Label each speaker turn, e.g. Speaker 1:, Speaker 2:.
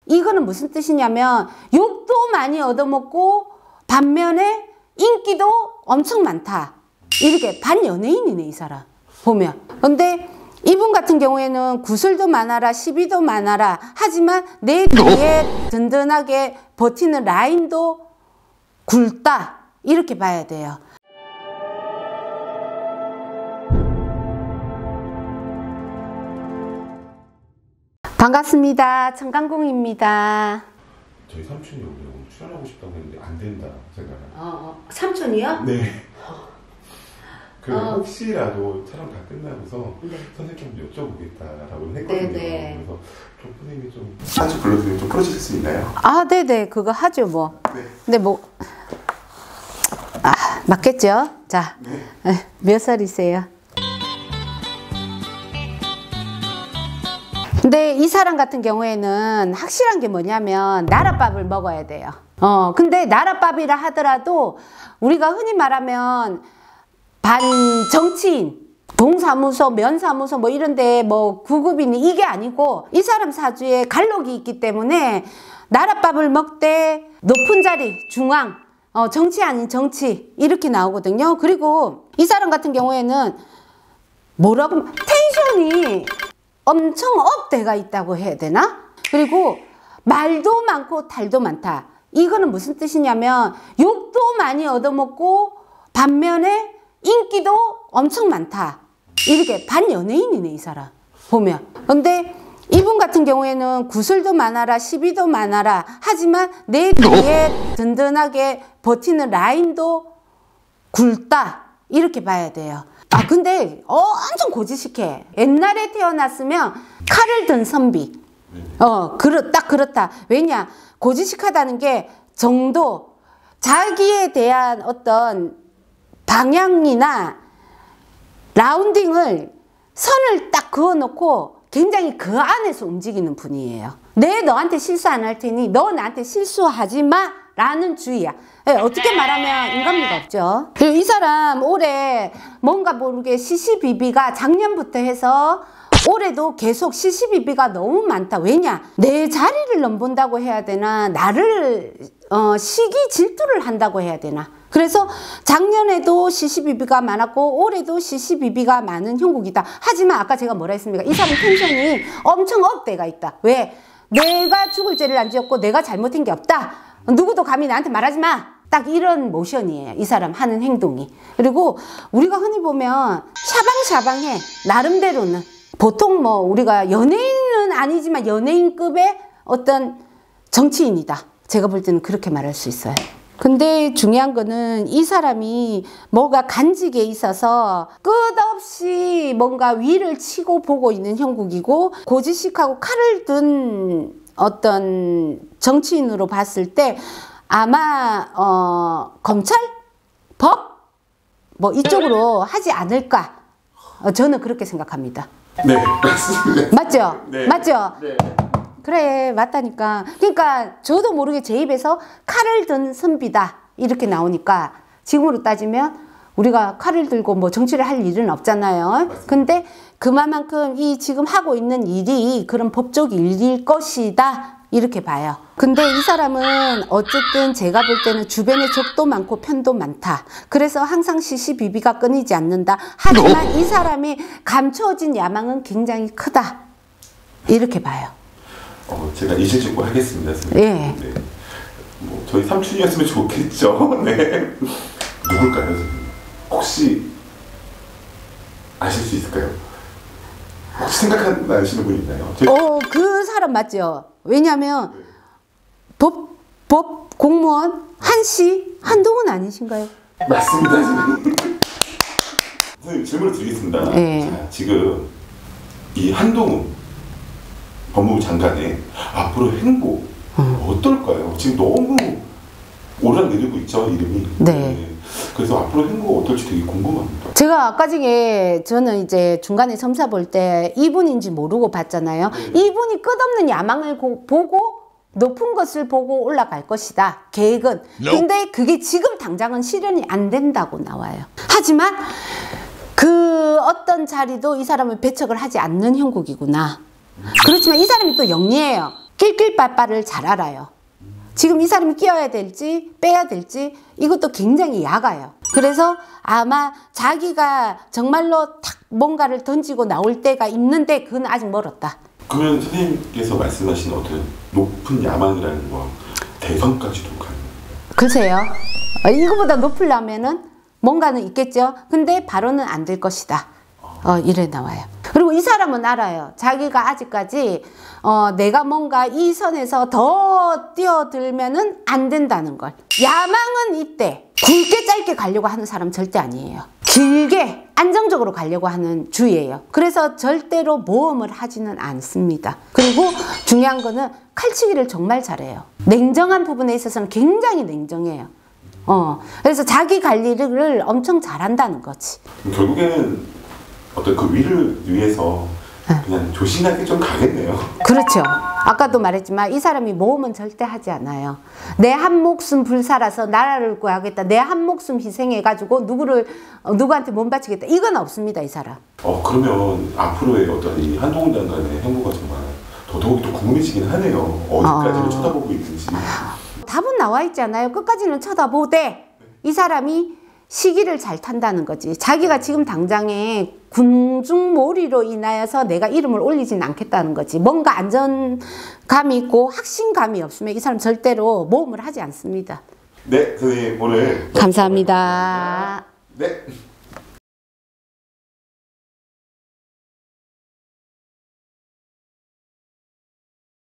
Speaker 1: 이거는 무슨 뜻이냐면 욕도 많이 얻어먹고 반면에 인기도 엄청 많다. 이렇게 반연예인이네 이 사람 보면. 근데 이분 같은 경우에는 구슬도 많아라 시비도 많아라 하지만 내 뒤에 든든하게 버티는 라인도 굵다 이렇게 봐야 돼요. 반갑습니다. 청강공입니다.
Speaker 2: 저희 삼촌이 오늘 출연하고 싶다고 했는데 안 된다 제가.
Speaker 1: 삼촌이요?
Speaker 2: 네. 혹시라도 촬영 다 끝나고서
Speaker 1: 네.
Speaker 2: 선생님께 여쭤보겠다라고 했거든요.
Speaker 1: 네네.
Speaker 2: 그래서 선생님이 좀 사주 불러드리면 좀 풀어주실 수 있나요?
Speaker 1: 네네 그거 하죠 뭐.
Speaker 2: 네.
Speaker 1: 근데 뭐 맞겠죠? 자,
Speaker 2: 네.
Speaker 1: 몇 살이세요? 근데 이 사람 같은 경우에는 확실한 게 뭐냐면 나랏밥을 먹어야 돼요. 근데 나랏밥이라 하더라도 우리가 흔히 말하면 반정치인, 동사무소, 면사무소 뭐 이런데 뭐 구급이니 이게 아니고 이 사람 사주에 간록이 있기 때문에 나랏밥을 먹되 높은 자리, 중앙, 정치 아닌 정치 이렇게 나오거든요. 그리고 이 사람 같은 경우에는 뭐라고 텐션이 엄청 업돼가 있다고 해야 되나? 그리고 말도 많고 탈도 많다. 이거는 무슨 뜻이냐면 욕도 많이 얻어먹고 반면에 인기도 엄청 많다. 이렇게 반연예인이네 이 사람 보면. 근데 이분 같은 경우에는 구슬도 많아라 시비도 많아라 하지만 내 뒤에 든든하게 버티는 라인도 굵다 이렇게 봐야 돼요. 근데 엄청 고지식해. 옛날에 태어났으면 칼을 든 선비. 딱 그렇다. 왜냐 고지식하다는 게 정도 자기에 대한 어떤 방향이나 라운딩을 선을 딱 그어놓고 굉장히 그 안에서 움직이는 분이에요. 내 너한테 실수 안 할 테니 너 나한테 실수하지 마 라는 주의야. 어떻게 말하면 인간미가 없죠. 그리고 이 사람 올해 뭔가 모르게 시시비비가 작년부터 해서 올해도 계속 시시비비가 너무 많다. 왜냐? 내 자리를 넘본다고 해야 되나? 나를 시기 질투를 한다고 해야 되나? 그래서 작년에도 시시비비가 많았고 올해도 시시비비가 많은 형국이다. 하지만 아까 제가 뭐라 했습니까? 이 사람 텐션이 엄청 업돼가 있다. 왜? 내가 죽을 죄를 안 지었고 내가 잘못한 게 없다. 누구도 감히 나한테 말하지 마. 딱 이런 모션이에요. 이 사람 하는 행동이. 그리고 우리가 흔히 보면 샤방샤방해. 나름대로는. 보통 뭐 우리가 연예인은 아니지만 연예인급의 어떤 정치인이다. 제가 볼 때는 그렇게 말할 수 있어요. 근데 중요한 거는 이 사람이 뭐가 간직에 있어서 끝없이 뭔가 위를 치고 보고 있는 형국이고 고지식하고 칼을 든 어떤 정치인으로 봤을 때 아마 검찰? 법? 뭐 이쪽으로 하지 않을까 저는 그렇게 생각합니다.
Speaker 2: 네, 맞습니다.
Speaker 1: 맞죠?
Speaker 2: 네.
Speaker 1: 맞죠?
Speaker 2: 네.
Speaker 1: 그래 맞다니까. 그러니까 저도 모르게 제 입에서 칼을 든 선비다 이렇게 나오니까 지금으로 따지면 우리가 칼을 들고 뭐 정치를 할 일은 없잖아요.
Speaker 2: 맞습니다.
Speaker 1: 근데 그만큼 이 지금 하고 있는 일이 그런 법적 일일 것이다 이렇게 봐요. 근데 이 사람은 어쨌든 제가 볼 때는 주변에 적도 많고 편도 많다. 그래서 항상 시시비비가 끊이지 않는다. 하지만 이 사람이 감춰진 야망은 굉장히 크다 이렇게 봐요.
Speaker 2: 제가 이실직고 하겠습니다, 선생님.
Speaker 1: 예.
Speaker 2: 네. 뭐 저희 삼촌이었으면 좋겠죠. 네. 누굴까요, 선생님? 혹시 아실 수 있을까요? 혹시 생각나시는 분 있나요?
Speaker 1: 그 사람 맞죠? 왜냐면 법 공무원 한씨 한동훈 아니신가요?
Speaker 2: 맞습니다, 선생님. 선생님 질문을 드리겠습니다.
Speaker 1: 네.
Speaker 2: 자, 지금 이 한동훈 법무부 장관의 앞으로 행보 어떨까요? 지금 너무 오르락내리고 있죠, 이름이.
Speaker 1: 네.
Speaker 2: 그래서 앞으로 행보 어떨지 되게 궁금합니다.
Speaker 1: 제가 아까 전에 저는 이제 중간에 점사 볼 때 이분인지 모르고 봤잖아요.
Speaker 2: 네.
Speaker 1: 이분이 끝없는 야망을 보고 높은 것을 보고 올라갈 것이다. 계획은. 근데 그게 지금 당장은 실현이 안 된다고 나와요. 하지만 그 어떤 자리도 이 사람을 배척을 하지 않는 형국이구나. 그렇지만 이 사람이 또 영리해요. 낄낄빨빨을 잘 알아요. 지금 이 사람이 끼어야 될지 빼야 될지 이것도 굉장히 약아요. 그래서 아마 자기가 정말로 탁 뭔가를 던지고 나올 때가 있는데 그건 아직 멀었다.
Speaker 2: 그러면 선생님께서 말씀하신 어떤 높은 야망이라는 거 대선까지도 가는?
Speaker 1: 글쎄요. 이거보다 높으려면은 뭔가는 있겠죠. 근데 바로는 안 될 것이다. 이래 나와요. 그리고 이 사람은 알아요. 자기가 아직까지 내가 뭔가 이 선에서 더 뛰어들면은 안 된다는 걸. 야망은 이때 굵게 짧게 가려고 하는 사람 절대 아니에요. 길게 안정적으로 가려고 하는 주의예요. 그래서 절대로 모험을 하지는 않습니다. 그리고 중요한 거는 칼치기를 정말 잘해요. 냉정한 부분에 있어서는 굉장히 냉정해요. 그래서 자기 관리를 엄청 잘한다는 거지.
Speaker 2: 결국에는 어떤 그 위를 위해서 그냥 조신하게 좀 가겠네요.
Speaker 1: 그렇죠. 아까도 말했지만 이 사람이 모험은 절대 하지 않아요. 내 한 목숨 불살아서 나라를 구하겠다. 내 한 목숨 희생해가지고 누구한테 몸 바치겠다. 이건 없습니다, 이 사람.
Speaker 2: 그러면 앞으로의 어떤 이 한동훈 장관의 행보가 정말 더더욱 더 궁금해지긴 하네요. 어디까지를 쳐다보고 있는지. 답은
Speaker 1: 나와 있잖아요. 끝까지는 쳐다보되 이 사람이 시기를 잘 탄다는 거지. 자기가 지금 당장에 군중몰이로 인하여서 내가 이름을 올리진 않겠다는 거지. 뭔가 안전감이 있고 확신감이 없으면 이 사람 절대로 모험을 하지 않습니다.
Speaker 2: 네, 선생님 오늘
Speaker 1: 감사합니다.
Speaker 2: 네.